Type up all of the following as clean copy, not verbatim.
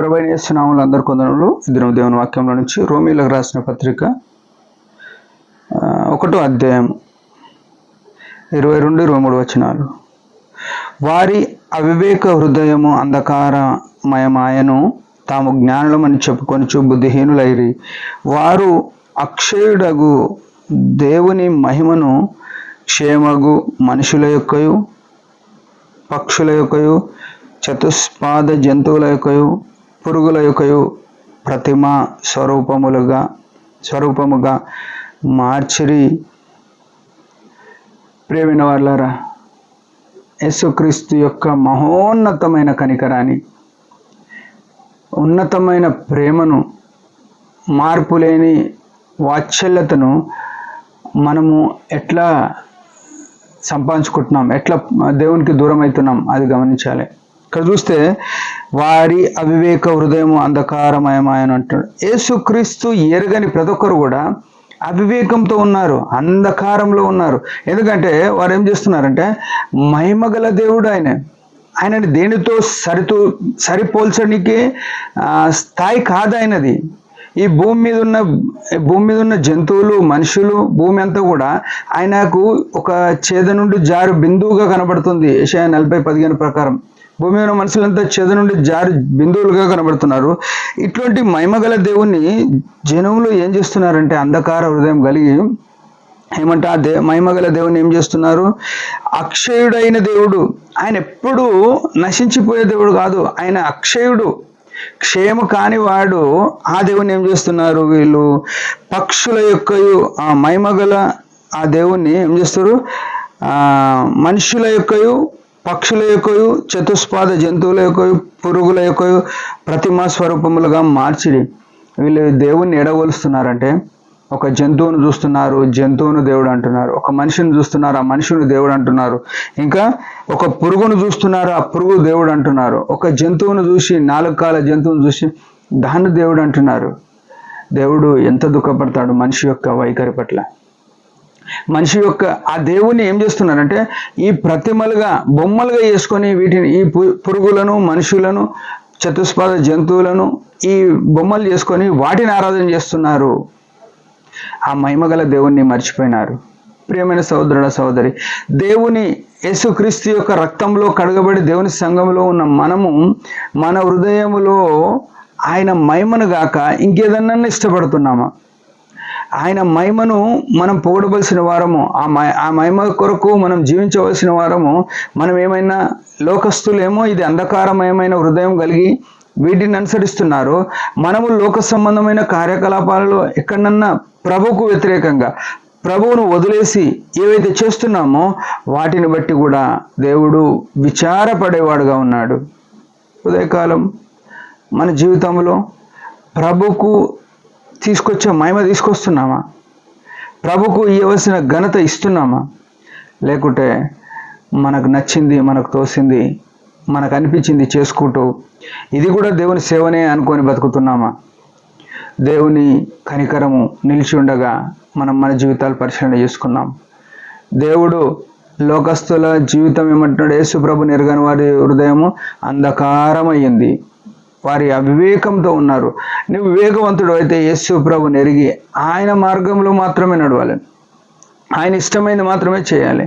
ప్రభువైన యేసు నామములో అందరి కొందరులు ఇద్దరు దేవుని వాక్యంలో నుంచి రోమీలకు రాసిన పత్రిక 1వ అధ్యాయం 22-23 వచనాలు. వారి అవివేక హృదయము అంధకారమయమాయను, తాము జ్ఞానులమని చెప్పుకొనుచు బుద్ధిహీనులైరి. వారు అక్షయుడగు దేవుని మహిమను క్షేమగు మనుషుల యొక్కయు పక్షుల యొక్కయు చతుష్పాద జంతువుల యొక్కయు పురుగుల యొక్కయు ప్రతిమ స్వరూపముగా మార్చిరి. ప్రియమైన వాళ్ళారా, యేసుక్రీస్తు యొక్క మహోన్నతమైన కనికరాన్ని, ఉన్నతమైన ప్రేమను, మార్పులేని వాత్సల్యతను మనము ఎట్లా సంపాదించుకుంటున్నాం, ఎట్లా దేవునికి దూరం అవుతున్నాం, అది గమనించాలి. ఇక్కడ చూస్తే వారి అవివేక హృదయము అంధకారమయమాయను అంటాడు. యేసుక్రీస్తు ఎరగని ప్రతి ఒక్కరు కూడా అవివేకంతో ఉన్నారు, అంధకారంలో ఉన్నారు. ఎందుకంటే వారు ఏం చేస్తున్నారంటే, మహిమగల దేవుడు ఆయనని దేనితో సరిపోల్చడానికి స్థాయి కాదు ఆయనది. ఈ భూమి మీద ఉన్న జంతువులు, మనుషులు, భూమి అంతా కూడా ఆయనకు ఒక చేద నుండి జారు బిందువుగా కనబడుతుంది. యెషయా 40:15 ప్రకారం భూమి మీద మనుషులంతా చేద నుండి జారు బిందువులుగా కనబడుతున్నారు. ఇటువంటి మహిమగల దేవుణ్ణి జనములు ఏం చేస్తున్నారంటే, అంధకార హృదయం కలిగి ఏమంటే మహిమగల దేవుని ఏం చేస్తున్నారు? అక్షయుడైన దేవుడు, ఆయన ఎప్పుడూ నశించిపోయే దేవుడు కాదు, ఆయన అక్షయుడు, క్షేమ కాని వాడు. ఆ దేవుని ఏం చేస్తున్నారు వీళ్ళు? పక్షుల యొక్కయు ఆ మహిమగల ఆ దేవుణ్ణి ఏం చేస్తారు? మనుషుల యొక్కయు పక్షుల యొక్కయు చతుష్పాద జంతువుల యొక్కయు పురుగుల యొక్కయు ప్రతిమా స్వరూపములుగా మార్చిడి. వీళ్ళు దేవుణ్ణి ఎడగొలుస్తున్నారంటే, ఒక జంతువును చూస్తున్నారు, జంతువును దేవుడు అంటున్నారు. ఒక మనిషిని చూస్తున్నారు, ఆ మనిషిని దేవుడు అంటున్నారు. ఇంకా ఒక పురుగును చూస్తున్నారు, ఆ పురుగు దేవుడు అంటున్నారు. ఒక జంతువును చూసి, 4 కాళ్ళ జంతువును చూసి దాన్ని దేవుడు అంటున్నారు. దేవుడు ఎంత దుఃఖపడతాడు మనిషి యొక్క వైఖరి పట్ల. మనిషి యొక్క ఆ దేవుని ఏం చేస్తున్నారంటే, ఈ ప్రతిమలుగా బొమ్మలుగా చేసుకొని వీటిని, ఈ పురుగులను, మనుషులను, చతుష్పాద జంతువులను ఈ బొమ్మలు చేసుకొని వాటిని ఆరాధన చేస్తున్నారు. ఆ మహిమగల దేవుణ్ణి మర్చిపోయినారు. ప్రియమైన సహోదరుడ, సహోదరి, దేవుని యేసుక్రీస్తు యొక్క రక్తంలో కడగబడి దేవుని సంఘంలో ఉన్న మనము మన హృదయములో ఆయన మహిమను గాక ఇంకేదన్నా ఇష్టపడుతున్నామా? ఆయన మహిమను మనం పొగడవలసిన వారము, ఆ మహిమ కొరకు మనం జీవించవలసిన వారము. మనం ఏమైనా లోకస్తులేమో ఇది అంధకారమయమైన హృదయం కలిగి వీటిని అనుసరిస్తున్నారు. మనము లోక సంబంధమైన కార్యకలాపాలలో ఎక్కడన్నా ప్రభువుకు వ్యతిరేకంగా, ప్రభువును వదిలేసి ఏవైతే చేస్తున్నామో వాటిని బట్టి కూడా దేవుడు విచారపడేవాడుగా ఉన్నాడు. ఉదయకాలం మన జీవితంలో ప్రభువుకు తీసుకొచ్చే మహిమ తీసుకొస్తున్నామా? ప్రభువుకు ఇవ్వవలసిన ఘనత ఇస్తున్నామా? లేకుంటే మనకు నచ్చింది, మనకు తోసింది, మనకు అనిపించింది చేసుకుంటూ ఇది కూడా దేవుని సేవనే అనుకొని బతుకుతున్నామా? దేవుని కనికరము నిలిచి ఉండగా మనం మన జీవితాలు పరిశీలన చేసుకున్నాం. దేవుడు లోకస్తుల జీవితం ఏమంటున్నాడు? యేసు ప్రభుని ఎరగని వారి హృదయము అంధకారమయ్యింది, వారి అవివేకంతో ఉన్నారు. నువ్వు వివేకవంతుడు అయితే యేసు ప్రభుని ఎరిగి ఆయన మార్గంలో మాత్రమే నడవాలి, ఆయన ఇష్టమైనది మాత్రమే చేయాలి,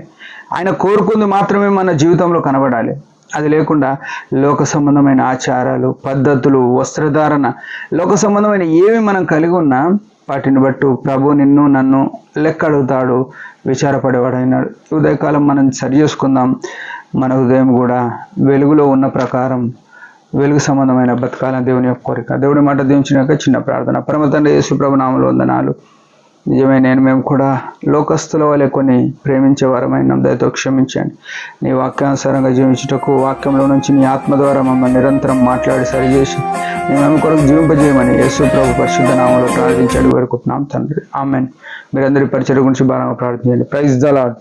ఆయన కోరుకుంది మాత్రమే మన జీవితంలో కనబడాలి. అది లేకుండా లోక సంబంధమైన ఆచారాలు, పద్ధతులు, వస్త్రధారణ, లోక సంబంధమైన ఏమి మనం కలిగి ఉన్నా వాటిని బట్టు ప్రభు నిన్ను నన్ను లెక్క అడుగుతాడు, విచారపడేవాడైనాడు. ఉదయకాలం మనం సరి చేసుకుందాం. మన హృదయం కూడా వెలుగులో ఉన్న ప్రకారం వెలుగు సంబంధమైన బతకాలని దేవుని యొక్క కోరిక. దేవుడి మాట దీవించినాక చిన్న ప్రార్థన. పరమ తండ్రి యేసు ప్రభు నామములో వందనాలు. నిజమే, మేము కూడా లోకస్తుల వలె కొన్ని ప్రేమించే వారమైన దయతో క్షమించండి. నీ వాక్యానుసారంగా జీవించుటకు, వాక్యంలో నుంచి నీ ఆత్మ ద్వారా మమ్మల్ని నిరంతరం మాట్లాడి సరిచేసి మేము కొరకు జీవింపజేయమని యేసు ప్రభు పరిశుద్ధ నామములో ప్రార్థించాడు వేడుకుంటున్నాం తండ్రి. ఆమెన్. మీరందరి పరిచయం గురించి బాగా ప్రార్థించండి. Praise the lord.